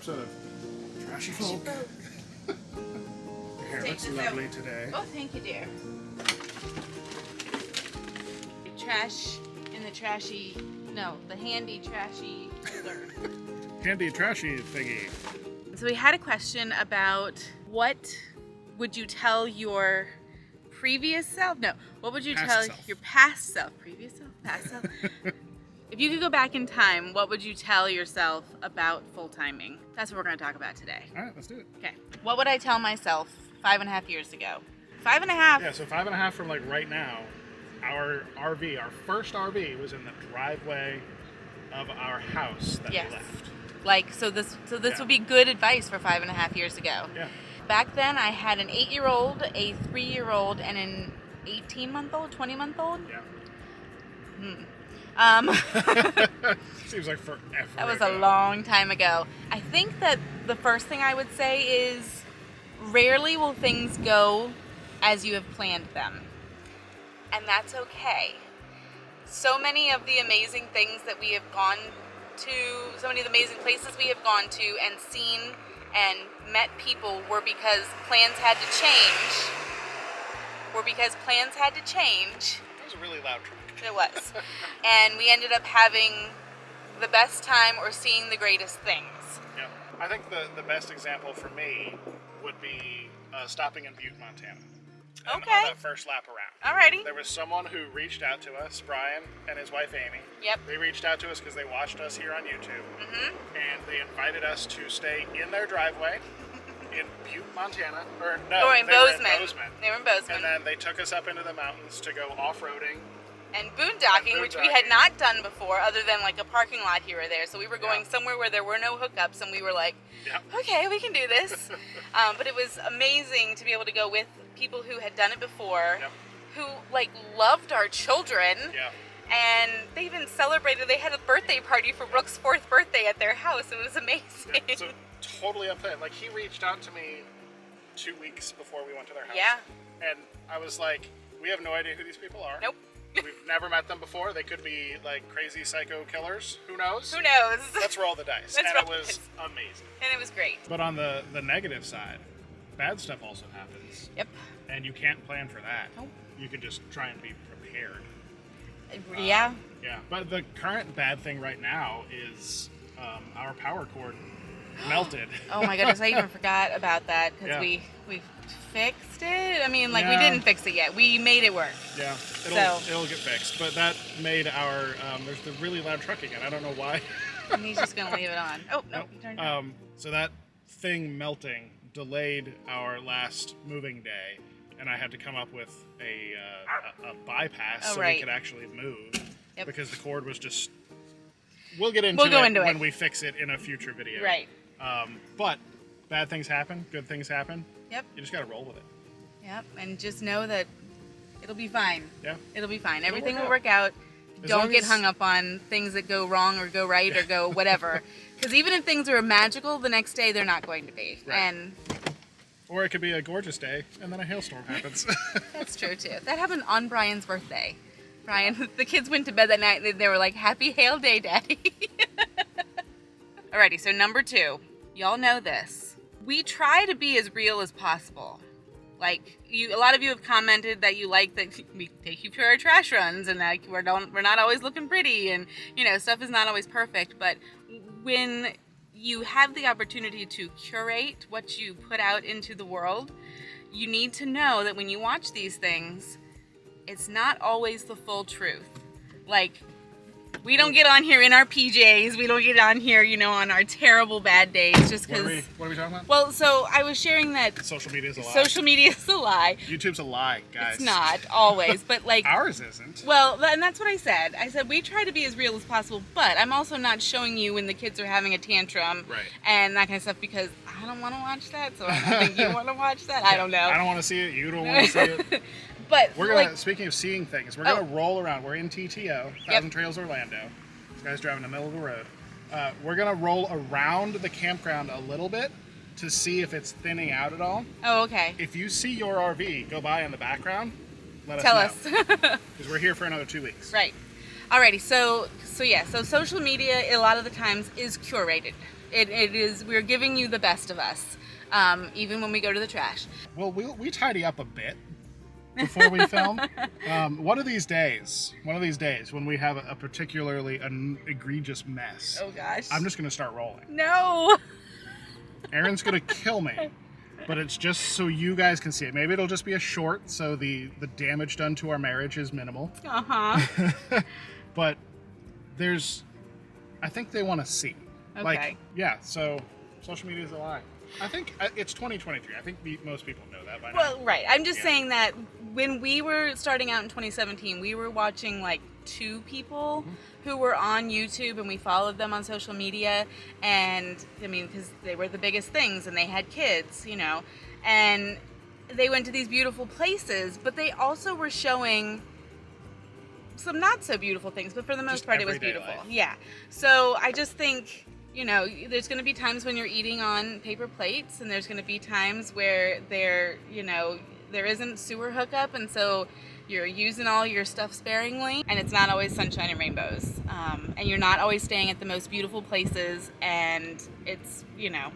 episode of Trashy Folk. Your hair looks lovely today. Oh, thank you, dear. Trash in the trashy, no, the handy trashy holder. Handy trashy thingy. So we had a question about what would you tell your previous self? No, what would you tell your past self? Previous self? Past self? If you could go back in time, what would you tell yourself about full-timing? That's what we're going to talk about today. All right, let's do it. Okay. What would I tell myself 5.5 years ago? 5.5? Yeah, so 5.5 from like right now. Our RV, our first RV, was in the driveway of our house that we left. Like, so this would be good advice for 5.5 years ago. Yeah. Back then, I had an 8-year-old, a 3-year-old, and an 18-month-old, 20-month-old. Yeah. Seems like forever. That was a long time ago. I think that the first thing I would say is, rarely will things go as you have planned them. And that's okay. So many of the amazing things that we have gone to, so many of the amazing places we have gone to and seen and met people were because plans had to change. It was a really loud truck. It was. And we ended up having the best time or seeing the greatest things. Yeah. I think the best example for me would be stopping in Butte, Montana. On that first lap around. Alrighty. There was someone who reached out to us, Brian and his wife Amy. Yep. They reached out to us because they watched us here on YouTube. Mm-hmm. And they invited us to stay in their driveway in Butte, Montana. Or in Bozeman. They were in Bozeman. And then they took us up into the mountains to go off-roading. And boondocking, which we had not done before other than like a parking lot here or there. So we were going somewhere where there were no hookups and we were like, okay, we can do this. But it was amazing to be able to go with people who had done it before, who like loved our children. And they even celebrated, they had a birthday party for Brooke's 4th birthday at their house. It was amazing. So totally up there. Like he reached out to me 2 weeks before we went to their house. Yeah. And I was like, we have no idea who these people are. Nope. We've never met them before. They could be like crazy psycho killers. Who knows? Who knows? Let's roll the dice. And it was amazing. And it was great. But on the negative side, bad stuff also happens. Yep. And you can't plan for that. Nope. You can just try and be prepared. Yeah. Yeah. But the current bad thing right now is our power cord melted. Oh my goodness, I even forgot about that because we fixed it. I mean, like we didn't fix it yet. We made it work. Yeah, it'll get fixed. But that made our there's the really loud truck again. I don't know why. And he's just gonna leave it on. Oh no, he turned it on. So that thing melting delayed our last moving day, and I had to come up with a bypass so we could actually move because the cord was just. We'll get into it when we fix it in a future video. Right. But bad things happen, good things happen. Yep. You just gotta roll with it. Yep, and just know that it'll be fine. Yeah. It'll be fine. Everything will work out. Don't get hung up on things that go wrong or go right or go whatever. Because even if things are magical, the next day they're not going to be. Right. Or it could be a gorgeous day and then a hailstorm happens. That's true too. That happened on Brian's birthday. Brian, the kids went to bed that night and they were like, "Happy hail day, Daddy." Alrighty, so number 2. Y'all know this. We try to be as real as possible. Like, a lot of you have commented that you like that we take you for our trash runs and like we're not always looking pretty and, you know, stuff is not always perfect. But when you have the opportunity to curate what you put out into the world, you need to know that when you watch these things, it's not always the full truth. Like, we don't get on here in our PJs. We don't get on here, you know, on our terrible bad days just because... What are we talking about? Well, so I was sharing that... Social media is a lie. Social media is a lie. YouTube's a lie, guys. It's not, always, but like... Ours isn't. Well, and that's what I said. I said we try to be as real as possible, but I'm also not showing you when the kids are having a tantrum and that kind of stuff because I don't want to watch that, so I don't think you want to watch that. I don't know. I don't want to see it. You don't want to see it. But we're gonna, speaking of seeing things, we're gonna roll around. We're in TTO, Thousand Trails, Orlando. This guy's driving in the middle of the road. We're gonna roll around the campground a little bit to see if it's thinning out at all. Oh, okay. If you see your RV go by in the background, let us know. Because we're here for another 2 weeks. Right. Alrighty. So social media a lot of the times is curated. It is. We're giving you the best of us, even when we go to the trash. Well, we tidy up a bit before we film. One of these days, when we have a particularly egregious mess, Oh gosh. I'm just gonna start rolling. No. Erin's gonna kill me, but it's just so you guys can see it. Maybe it'll just be a short, so the damage done to our marriage is minimal. But I think they want to see. Okay. Like, yeah. So social media is a lie. I think it's 2023. I think most people know that by now. Well, right. I'm just saying that when we were starting out in 2017, we were watching like 2 people who were on YouTube, and we followed them on social media. And I mean, because they were the biggest things, and they had kids, you know, and they went to these beautiful places, but they also were showing some not so beautiful things, but for the most Just part, it was everyday beautiful. life. Yeah. So I just think, you know, there's going to be times when you're eating on paper plates, and there's going to be times where there isn't sewer hookup, and so you're using all your stuff sparingly, and it's not always sunshine and rainbows, and you're not always staying at the most beautiful places, and it's, you know,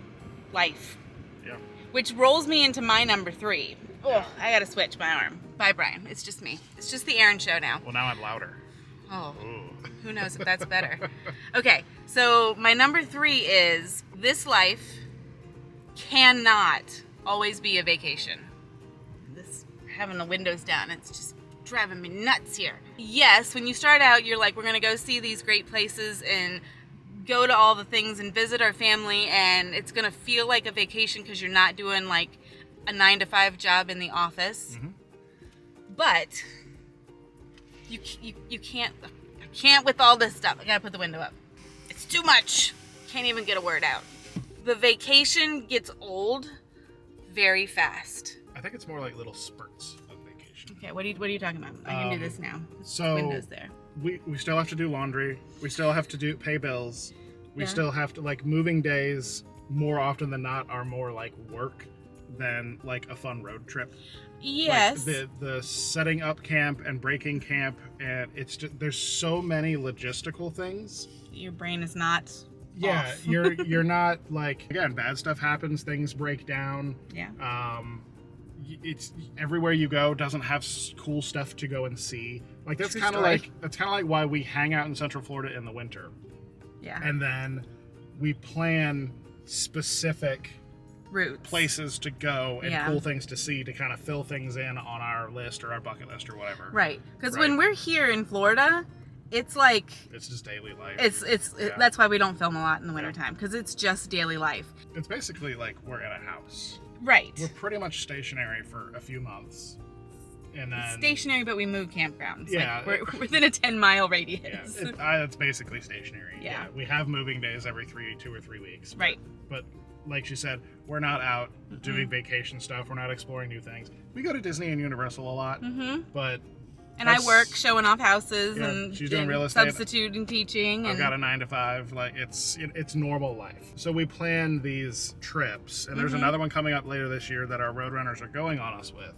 life. Yeah. Which rolls me into my number 3. Oh, I gotta switch my arm. Bye, Brian. It's just me. It's just the Erin show now. Well, now I'm louder. Oh, Ooh. who knows if that's better. Okay, so my number 3 is this life cannot always be a vacation. This having the windows down, it's just driving me nuts here. Yes, when you start out, you're like, we're gonna go see these great places and go to all the things and visit our family, and it's gonna feel like a vacation because you're not doing like a 9-to-5 job in the office. But you can't. I can't with all this stuff. I gotta put the window up. It's too much. Can't even get a word out. The vacation gets old very fast. I think it's more like little spurts of vacation. Okay, what are you talking about? I can do this now. So Windows there. We still have to do laundry. We still have to pay bills. We Yeah. still have to, like, moving days more often than not are more like work than like a fun road trip. Yes. Like the setting up camp and breaking camp, and it's just, there's so many logistical things. Your brain is not. Yeah, off. you're not, like, again, bad stuff happens, things break down. Yeah. It's everywhere you go doesn't have cool stuff to go and see. Like, that's True kind of story. like why we hang out in Central Florida in the winter, Yeah. and then we plan specific Roots. places to go and Yeah. cool things to see to kind of fill things in on our list or our bucket list or whatever. Right. Because Right. when we're here in Florida, it's like It's just daily life. it's that's why we don't film a lot in the wintertime, because it's just daily life. It's basically like we're in a house. Right. We're pretty much stationary for a few months, and then Stationary, but we move campgrounds. Yeah. Like, we're within a 10-mile yeah, radius. it's basically stationary. Yeah. We have moving days every 2 or 3 weeks. Right. But like she said, we're not out doing vacation stuff. We're not exploring new things. We go to Disney and Universal a lot, but And I that's- work showing off houses, Yeah, and she's doing and real estate. substitute and teaching. I've And got a 9 to 5. Like, it's normal life. So we plan these trips, and there's another one coming up later this year that our Roadrunners are going on us with.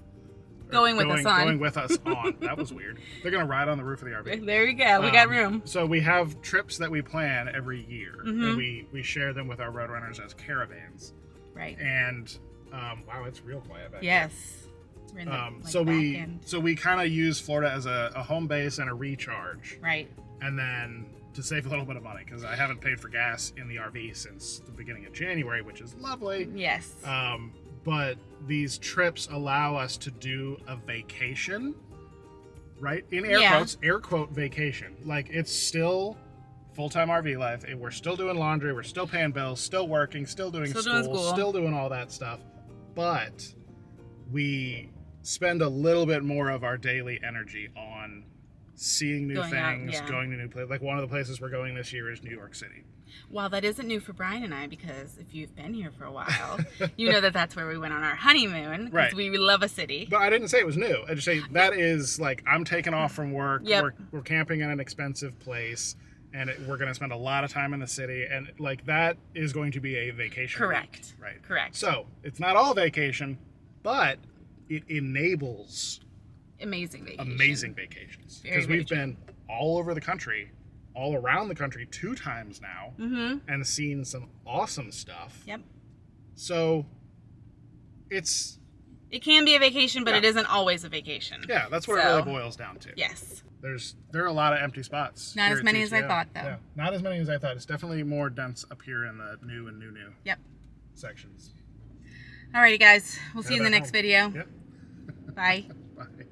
Or Going with us on. Going with us on. That was weird. They're gonna ride on the roof of the RV. there you go. We got room. So we have trips that we plan every year, and we share them with our Roadrunners as caravans. Right. And wow, it's real quiet back Yes. We're in the, there. like, So back we end. kind of use Florida as a home base and a recharge. Right. And then to save a little bit of money, because I haven't paid for gas in the RV since the beginning of January, which is lovely. Yes. But these trips allow us to do a vacation, right? In air Yeah. quotes, air quote vacation. Like, it's still full-time RV life. We're still doing laundry. We're still paying bills, still working, still doing school, still doing all that stuff. But we spend a little bit more of our daily energy on seeing new Going out, things, yeah. going to new places. Like, one of the places we're going this year is New York City. Well, that isn't new for Brian and I, because if you've been here for a while, you know that that's where we went on our honeymoon. Because Right. we love a city. But I didn't say it was new. I just say that is, like, I'm taking off from work. Yep. We're camping in an expensive place, and we're going to spend a lot of time in the city. And, like, that is going to be a vacation. Correct. week, right. Correct. So it's not all vacation, but it enables Amazing vacation. amazing vacations. Very, Because very we've true. been all over the country all around the country 2 times now and seen some awesome stuff. Yep. So it can be a vacation, but it isn't always a vacation. Yeah, that's what it really boils down to. Yes. There are a lot of empty spots. Not as many as I thought, though. Yeah, not as many as I thought. It's definitely more dense up here in the new and new sections. Alrighty, guys. We'll see you in the next video. Yep. Bye. Bye.